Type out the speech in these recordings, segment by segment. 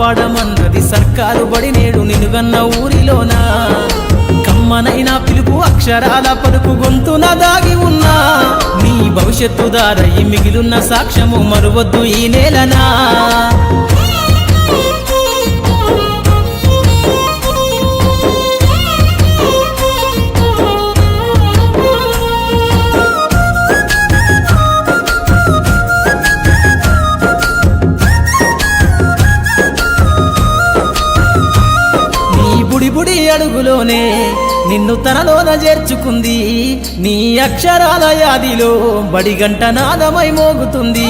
కాపాడమన్నది సర్కారు బడి నేడు నినుగన్న ఊరిలోన కమ్మనైన పిలుపు అక్షరాల పలుకు గొంతున దాగి ఉన్నా నీ భవిష్యత్తు దారయి మిగిలున్న సాక్ష్యము మరువద్దు ఈ నేలనా బుడి అడుగులోనే నిన్ను తనలోన చేర్చుకుంది నీ అక్షరాల యాదిలో బడిగంట నాదమై మోగుతుంది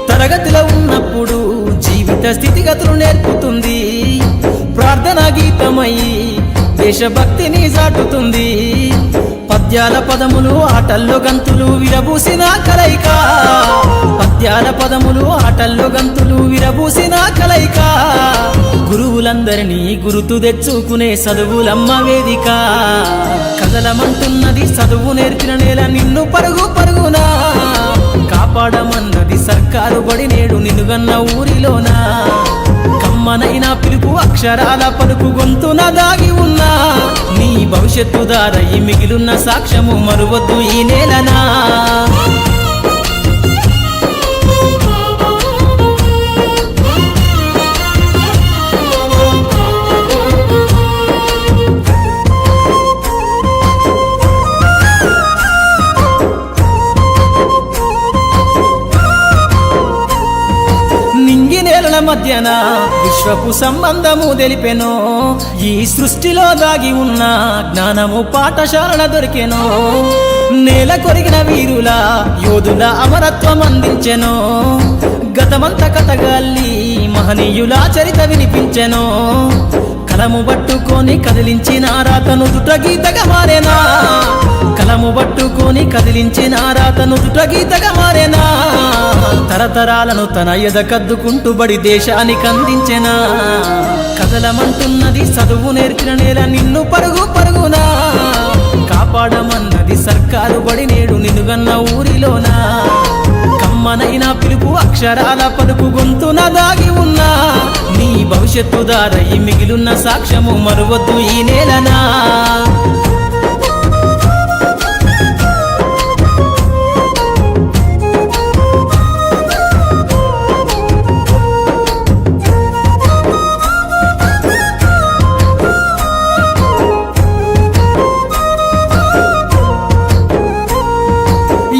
తరగతిలో ఉన్నప్పుడు జీవిత స్థితిగతులు నేర్పుతుంది ప్రార్థనా గీతమై దేశభక్తిని చాటుతుంది పద్యాల పదములు ఆటల్లో గంతులు విరబూసిన కలయిక పద్యాల పదములు ఆటల్లో గంతులు విరబూసిన కలయిక గురువులందరినీ గురుతు తెచ్చుకునే చదువులమ్మ వేదిక కదలమంటున్నది చదువు నేర్పిన నేల నిన్ను పరుగు పరుగునా కాపాడమన్నది సర్కారు బడి నేడు నినుగన్న ఊరిలోన కమ్మనైన పిలుపు అక్షరాల పలుకు గొంతున దాగి ఉన్నా నీ భవిష్యత్తు దారయి మిగిలున్న సాక్ష్యము మరువద్దు ఈ నేలనా మధ్యన విశ్వపు సంబంధము తెలిపెనో ఈ సృష్టిలో దాగి ఉన్న జ్ఞానము పాఠశాలన దొరికెనో నేల కొరిగిన వీరుల యోధుల అమరత్వం అందించెనో గతమంత కథగాల్లి మహనీయుల చరిత వినిపించెనో కలము పట్టుకొని కదిలించిన రాతను దుట గీతగా మారేనా కలము పట్టుకొని కదిలించిన రాతను దుట గీతగా మారేనా తరతరాలను తన ఎద కద్దుకుంటూ బడి దేశానికి అందించెనా కదలమంటున్నది చదువు నేర్చిన నేల నిన్ను పరుగు పరుగునా కాపాడమన్నది సర్కారు బడి నేడు నినుగన్న ఊరిలోన కమ్మనైన పిలుపు అక్షరాల పలుకు గొంతున దాగి ఉన్నా నీ భవిష్యత్తు దారయి మిగిలున్న సాక్ష్యము మరువద్దు ఈ నేలనా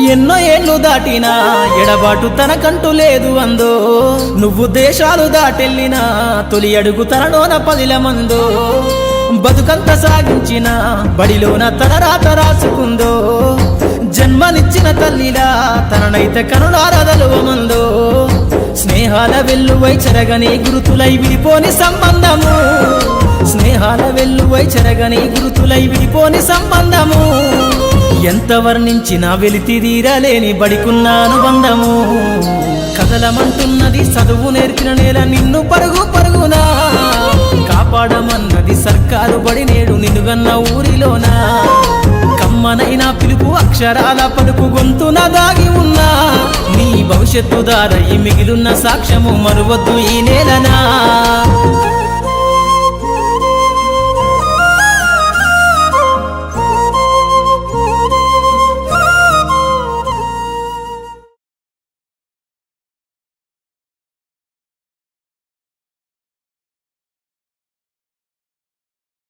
ఎన్నో ఏళ్ళు దాటినా ఎడబాటు తనకంటూ లేదు అందో నువ్వు దేశాలు దాటెళ్ళినా తొలి అడుగు తనలోన పదిలమందో బతుకంత సాగించిన బడిలోన తన రాత రాసుకుందో జన్మనిచ్చిన తల్లిలా తననైతే కనులారదలువమందో స్నేహాల వెల్లువై చెరగని గురుతులై విడిపోని సంబంధము స్నేహాల వెల్లువై చెరగని గురుతులై విడిపోని సంబంధము ఎంత వర్ణించినా వెలితిరీరలేని బడికున్న అనుబంధము కదలమంటున్నది చదువు నేర్పిన నేల నిన్ను పరుగు పరుగునా కాపాడమన్నది సర్కారు బడి నేడు నినుగన్న ఊరిలోన కమ్మనైన పిలుపు అక్షరాల పలుకు గొంతున దాగి ఉన్నా నీ భవిష్యత్తు దారయి మిగిలున్న సాక్ష్యము మరువద్దు ఈ నేలనా